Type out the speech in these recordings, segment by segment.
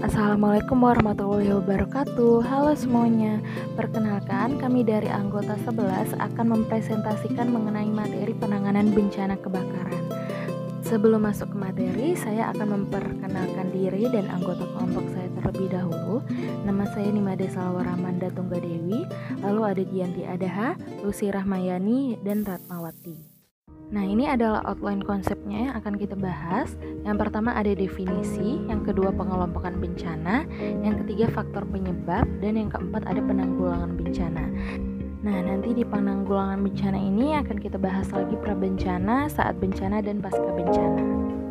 Assalamualaikum warahmatullahi wabarakatuh. Halo semuanya. Perkenalkan, kami dari anggota 11 akan mempresentasikan mengenai materi penanganan bencana kebakaran. Sebelum masuk ke materi, saya akan memperkenalkan diri dan anggota kelompok saya terlebih dahulu. Nama saya Nimade Salwaramanda Tunggadewi, lalu ada Gianti Adaha, Lucy Rahmayani, dan Ratmawati. Nah, ini adalah outline konsepnya yang akan kita bahas. Yang pertama ada definisi, yang kedua pengelompokan bencana, yang ketiga faktor penyebab, dan yang keempat ada penanggulangan bencana. Nah, nanti di penanggulangan bencana ini akan kita bahas lagi prabencana, saat bencana, dan pasca bencana.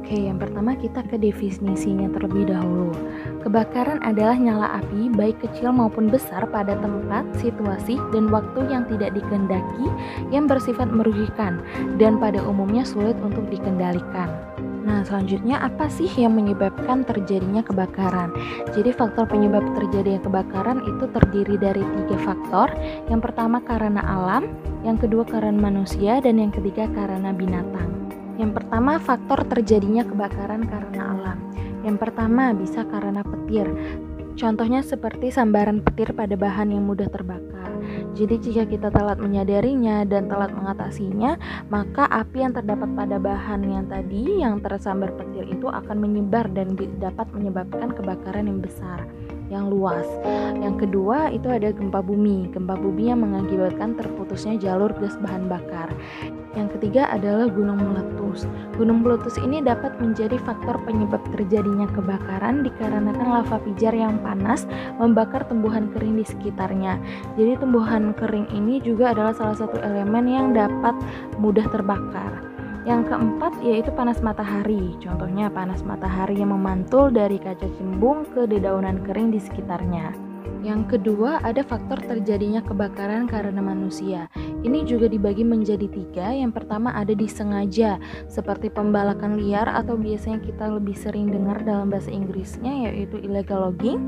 Oke, yang pertama kita ke definisinya terlebih dahulu. Kebakaran adalah nyala api baik kecil maupun besar pada tempat, situasi, dan waktu yang tidak dikehendaki yang bersifat merugikan dan pada umumnya sulit untuk dikendalikan. Nah, selanjutnya apa sih yang menyebabkan terjadinya kebakaran? Jadi faktor penyebab terjadinya kebakaran itu terdiri dari 3 faktor. Yang pertama karena alam, yang kedua karena manusia, dan yang ketiga karena binatang. Yang pertama, faktor terjadinya kebakaran karena alam. Yang pertama bisa karena petir. Contohnya seperti sambaran petir pada bahan yang mudah terbakar. Jadi jika kita telat menyadarinya dan telat mengatasinya, maka api yang terdapat pada bahan yang tadi yang tersambar petir itu akan menyebar dan dapat menyebabkan kebakaran yang besar, yang luas. Yang kedua itu ada gempa bumi. Gempa bumi yang mengakibatkan terputusnya jalur gas bahan bakar. Yang ketiga adalah gunung meletus. Gunung meletus ini dapat menjadi faktor penyebab terjadinya kebakaran dikarenakan lava pijar yang panas membakar tumbuhan kering di sekitarnya. Jadi tumbuhan kering ini juga adalah salah satu elemen yang dapat mudah terbakar. Yang keempat yaitu panas matahari. Contohnya panas matahari yang memantul dari kaca cembung ke dedaunan kering di sekitarnya. Yang kedua ada faktor terjadinya kebakaran karena manusia. Ini juga dibagi menjadi 3. Yang pertama ada disengaja, seperti pembalakan liar atau biasanya kita lebih sering dengar dalam bahasa Inggrisnya yaitu illegal logging,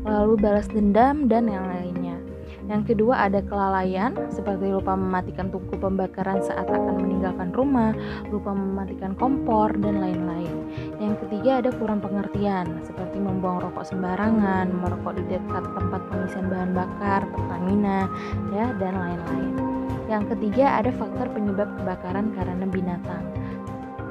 lalu balas dendam, dan yang lainnya. Yang kedua ada kelalaian, seperti lupa mematikan tungku pembakaran saat akan meninggalkan rumah, lupa mematikan kompor, dan lain-lain. Yang ketiga ada kurang pengertian, seperti membuang rokok sembarangan, merokok di dekat tempat pengisian bahan bakar, Pertamina, ya, dan lain-lain. Yang ketiga ada faktor penyebab kebakaran karena binatang.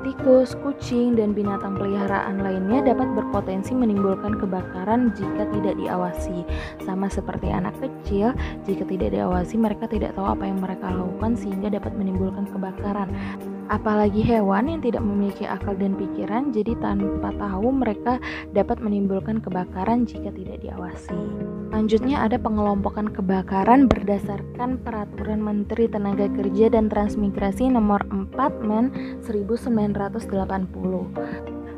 Tikus, kucing, dan binatang peliharaan lainnya dapat berpotensi menimbulkan kebakaran jika tidak diawasi. Sama seperti anak kecil, jika tidak diawasi mereka tidak tahu apa yang mereka lakukan sehingga dapat menimbulkan kebakaran. Apalagi hewan yang tidak memiliki akal dan pikiran, jadi tanpa tahu mereka dapat menimbulkan kebakaran jika tidak diawasi. Selanjutnya ada pengelompokan kebakaran berdasarkan Peraturan Menteri Tenaga Kerja dan Transmigrasi Nomor 4 Men 1980.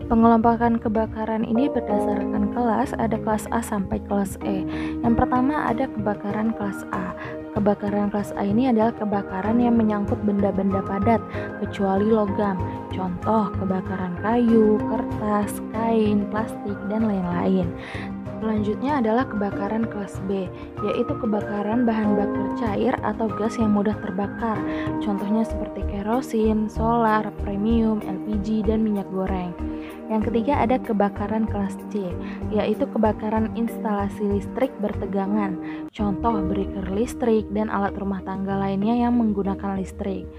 Pengelompokan kebakaran ini berdasarkan kelas, ada kelas A sampai kelas E. Yang pertama ada kebakaran kelas A. Kebakaran kelas A ini adalah kebakaran yang menyangkut benda-benda padat, kecuali logam. Contoh, kebakaran kayu, kertas, kain, plastik, dan lain-lain. Selanjutnya adalah kebakaran kelas B, yaitu kebakaran bahan bakar cair atau gas yang mudah terbakar. Contohnya seperti kerosin, solar, premium, LPG, dan minyak goreng. Yang ketiga ada kebakaran kelas C, yaitu kebakaran instalasi listrik bertegangan. Contoh breaker listrik dan alat rumah tangga lainnya yang menggunakan listrik.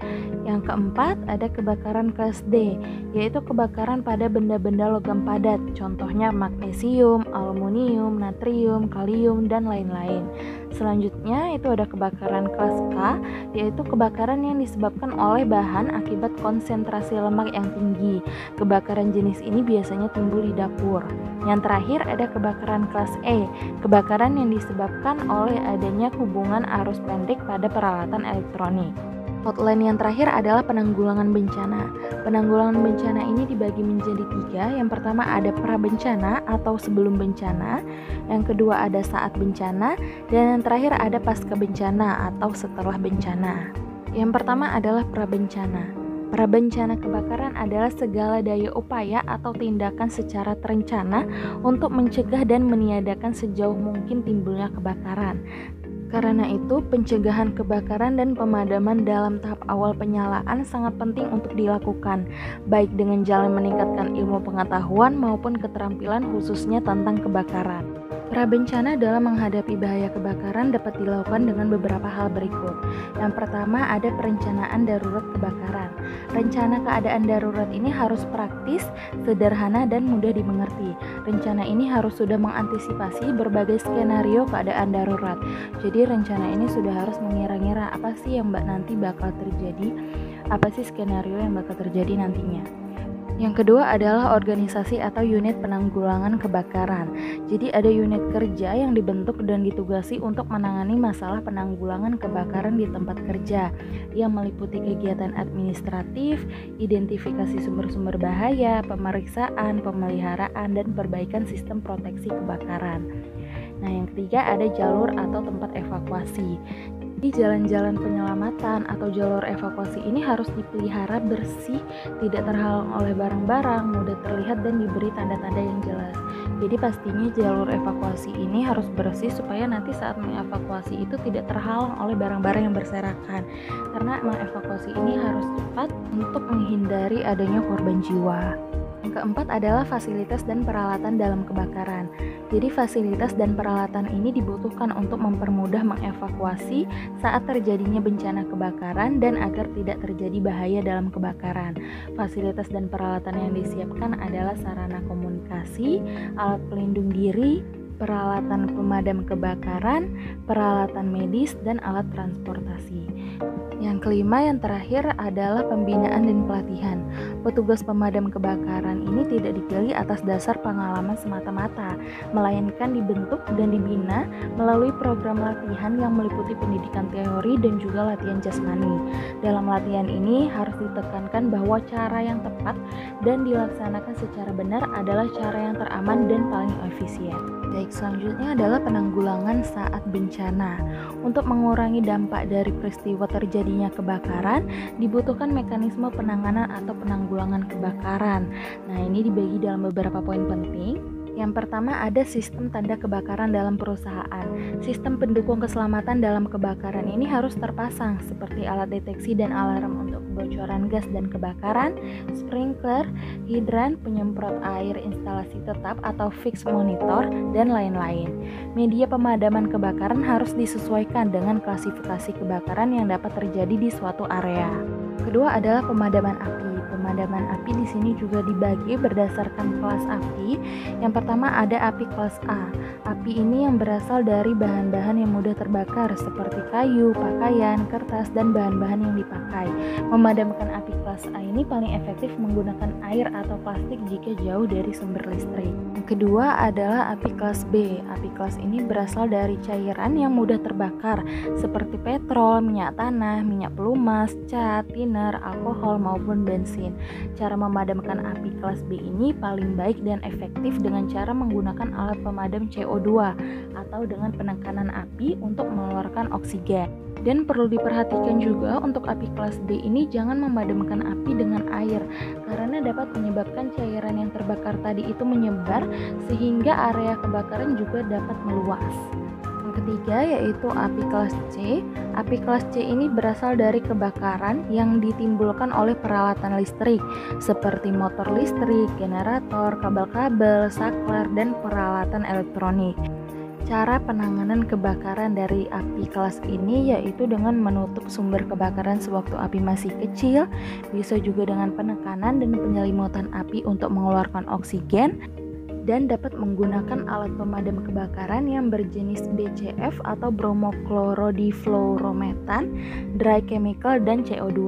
Yang keempat ada kebakaran kelas D, yaitu kebakaran pada benda-benda logam padat. Contohnya magnesium, aluminium, natrium, kalium, dan lain-lain. Selanjutnya itu ada kebakaran kelas K, yaitu kebakaran yang disebabkan oleh bahan akibat konsentrasi lemak yang tinggi. Kebakaran jenis ini biasanya timbul di dapur. Yang terakhir ada kebakaran kelas E, kebakaran yang disebabkan oleh adanya hubungan arus pendek pada peralatan elektronik. Outline yang terakhir adalah penanggulangan bencana. Penanggulangan bencana ini dibagi menjadi 3. Yang pertama ada prabencana atau sebelum bencana, yang kedua ada saat bencana, dan yang terakhir ada pasca bencana atau setelah bencana. Yang pertama adalah prabencana. Prabencana kebakaran adalah segala daya upaya atau tindakan secara terencana untuk mencegah dan meniadakan sejauh mungkin timbulnya kebakaran. Karena itu, pencegahan kebakaran dan pemadaman dalam tahap awal penyalaan sangat penting untuk dilakukan, baik dengan jalan meningkatkan ilmu pengetahuan maupun keterampilan khususnya tentang kebakaran. Prabencana dalam menghadapi bahaya kebakaran dapat dilakukan dengan beberapa hal berikut. Yang pertama, ada perencanaan darurat kebakaran. Rencana keadaan darurat ini harus praktis, sederhana, dan mudah dimengerti. Rencana ini harus sudah mengantisipasi berbagai skenario keadaan darurat. Jadi rencana ini sudah harus mengira-ngira apa sih yang nanti bakal terjadi, apa sih skenario yang bakal terjadi nantinya. Yang kedua adalah organisasi atau unit penanggulangan kebakaran. Jadi ada unit kerja yang dibentuk dan ditugasi untuk menangani masalah penanggulangan kebakaran di tempat kerja, yang meliputi kegiatan administratif, identifikasi sumber-sumber bahaya, pemeriksaan, pemeliharaan, dan perbaikan sistem proteksi kebakaran. Nah, yang ketiga ada jalur atau tempat evakuasi. Di jalan-jalan penyelamatan atau jalur evakuasi ini harus dipelihara bersih, tidak terhalang oleh barang-barang, mudah terlihat dan diberi tanda-tanda yang jelas. Jadi pastinya jalur evakuasi ini harus bersih supaya nanti saat mengevakuasi itu tidak terhalang oleh barang-barang yang berserakan. Karena mengevakuasi ini harus cepat untuk menghindari adanya korban jiwa. Yang keempat adalah fasilitas dan peralatan dalam kebakaran. Jadi fasilitas dan peralatan ini dibutuhkan untuk mempermudah mengevakuasi saat terjadinya bencana kebakaran dan agar tidak terjadi bahaya dalam kebakaran. Fasilitas dan peralatan yang disiapkan adalah sarana komunikasi, alat pelindung diri, peralatan pemadam kebakaran, peralatan medis, dan alat transportasi. Yang kelima, yang terakhir adalah pembinaan dan pelatihan. Petugas pemadam kebakaran ini tidak dipilih atas dasar pengalaman semata-mata, melainkan dibentuk dan dibina melalui program latihan yang meliputi pendidikan teori dan juga latihan jasmani. Dalam latihan ini harus ditekankan bahwa cara yang tepat dan dilaksanakan secara benar adalah cara yang teraman dan paling efisien. Baik, selanjutnya adalah penanggulangan saat bencana. Untuk mengurangi dampak dari peristiwa terjadinya kebakaran, dibutuhkan mekanisme penanganan atau penanggulangan kebakaran. Nah, ini dibagi dalam beberapa poin penting. Yang pertama ada sistem tanda kebakaran dalam perusahaan. Sistem pendukung keselamatan dalam kebakaran ini harus terpasang seperti alat deteksi dan alarm untuk kebocoran gas dan kebakaran, sprinkler, hidran, penyemprot air, instalasi tetap atau fixed monitor, dan lain-lain. Media pemadaman kebakaran harus disesuaikan dengan klasifikasi kebakaran yang dapat terjadi di suatu area. Kedua adalah pemadaman api. Pemadaman api di sini juga dibagi berdasarkan kelas api. Yang pertama ada api kelas A. Api ini yang berasal dari bahan-bahan yang mudah terbakar seperti kayu, pakaian, kertas, dan bahan-bahan yang dipakai. Memadamkan api kelas A ini paling efektif menggunakan air atau plastik jika jauh dari sumber listrik. Yang kedua adalah api kelas B. Api kelas ini berasal dari cairan yang mudah terbakar seperti petrol, minyak tanah, minyak pelumas, cat, thinner, alkohol maupun bensin. Cara memadamkan api kelas B ini paling baik dan efektif dengan cara menggunakan alat pemadam CO2 atau dengan penekanan api untuk mengeluarkan oksigen. Dan perlu diperhatikan juga untuk api kelas B ini jangan memadamkan api dengan air karena dapat menyebabkan cairan yang terbakar tadi itu menyebar sehingga area kebakaran juga dapat meluas. Yang ketiga yaitu api kelas C. Api kelas C ini berasal dari kebakaran yang ditimbulkan oleh peralatan listrik seperti motor listrik, generator, kabel-kabel, saklar, dan peralatan elektronik. Cara penanganan kebakaran dari api kelas ini yaitu dengan menutup sumber kebakaran sewaktu api masih kecil, bisa juga dengan penekanan dan penyelimutan api untuk mengeluarkan oksigen, dan dapat menggunakan alat pemadam kebakaran yang berjenis BCF atau bromoklorodifluorometan, dry chemical, dan CO2.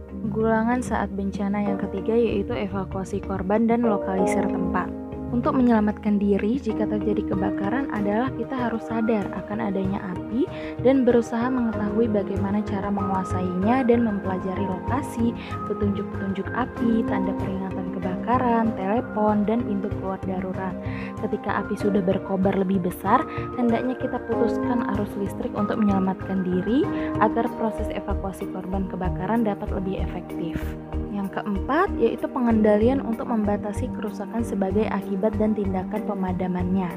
Penanggulangan saat bencana yang ketiga yaitu evakuasi korban dan lokalisir tempat. Untuk menyelamatkan diri jika terjadi kebakaran adalah kita harus sadar akan adanya api dan berusaha mengetahui bagaimana cara menguasainya dan mempelajari lokasi, petunjuk-petunjuk api, tanda peringatan kebakaran, telepon, dan pintu keluar darurat. Ketika api sudah berkobar lebih besar, hendaknya kita putuskan arus listrik untuk menyelamatkan diri agar proses evakuasi korban kebakaran dapat lebih efektif. Yang keempat yaitu pengendalian untuk membatasi kerusakan sebagai akibat dan tindakan pemadamannya.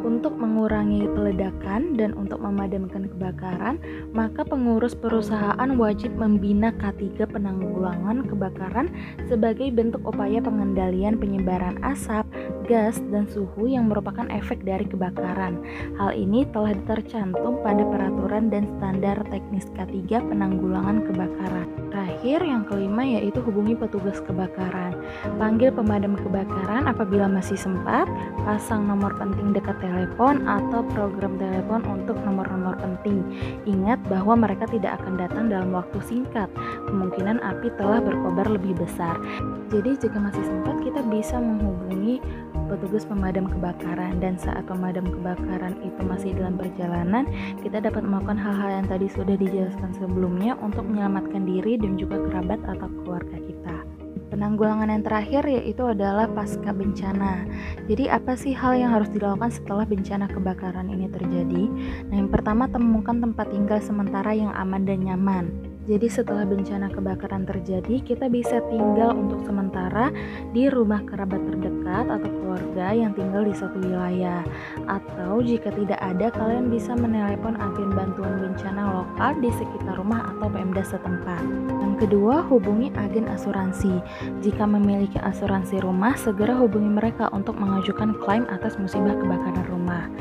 Untuk mengurangi peledakan dan untuk memadamkan kebakaran, maka pengurus perusahaan wajib membina K3 penanggulangan kebakaran sebagai bentuk upaya pengendalian penyebaran asap, gas, dan suhu yang merupakan efek dari kebakaran. Hal ini telah tercantum pada peraturan dan standar teknis K3 penanggulangan kebakaran. Terakhir, yang kelima yaitu hubungi petugas kebakaran. Panggil pemadam kebakaran apabila masih sempat, pasang nomor penting dekat telepon atau program telepon untuk nomor-nomor penting. Ingat bahwa mereka tidak akan datang dalam waktu singkat. Kemungkinan api telah berkobar lebih besar. Jadi jika masih sempat, kita bisa menghubungi petugas pemadam kebakaran, dan saat pemadam kebakaran itu masih dalam perjalanan, kita dapat melakukan hal-hal yang tadi sudah dijelaskan sebelumnya untuk menyelamatkan diri dan juga kerabat atau keluarga kita. Penanggulangan yang terakhir yaitu adalah pasca bencana. Jadi apa sih hal yang harus dilakukan setelah bencana kebakaran ini terjadi? Nah, yang pertama, temukan tempat tinggal sementara yang aman dan nyaman. Jadi setelah bencana kebakaran terjadi, kita bisa tinggal untuk sementara di rumah kerabat terdekat atau keluarga yang tinggal di satu wilayah. Atau jika tidak ada, kalian bisa menelepon agen bantuan bencana lokal di sekitar rumah atau Pemda setempat. Yang kedua, hubungi agen asuransi. Jika memiliki asuransi rumah, segera hubungi mereka untuk mengajukan klaim atas musibah kebakaran rumah.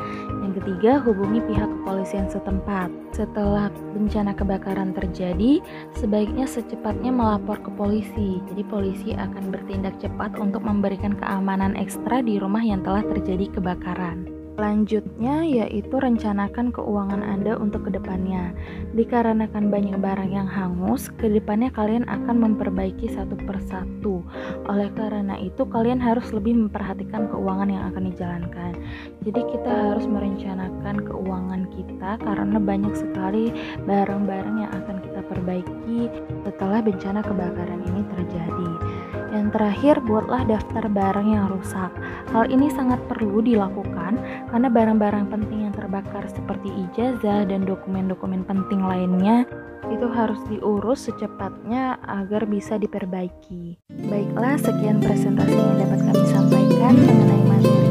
Yang ketiga, hubungi pihak kepolisian setempat. Setelah bencana kebakaran terjadi, sebaiknya secepatnya melapor ke polisi. Jadi polisi akan bertindak cepat untuk memberikan keamanan ekstra di rumah yang telah terjadi kebakaran. Selanjutnya yaitu rencanakan keuangan Anda untuk kedepannya. Dikarenakan banyak barang yang hangus, kedepannya kalian akan memperbaiki satu persatu. Oleh karena itu, kalian harus lebih memperhatikan keuangan yang akan dijalankan. Jadi kita harus merencanakan keuangan kita karena banyak sekali barang-barang yang akan kita perbaiki setelah bencana kebakaran ini terjadi. Yang terakhir, buatlah daftar barang yang rusak. Hal ini sangat perlu dilakukan karena barang-barang penting yang terbakar seperti ijazah dan dokumen-dokumen penting lainnya itu harus diurus secepatnya agar bisa diperbaiki. Baiklah, sekian presentasi yang dapat kami sampaikan mengenai materi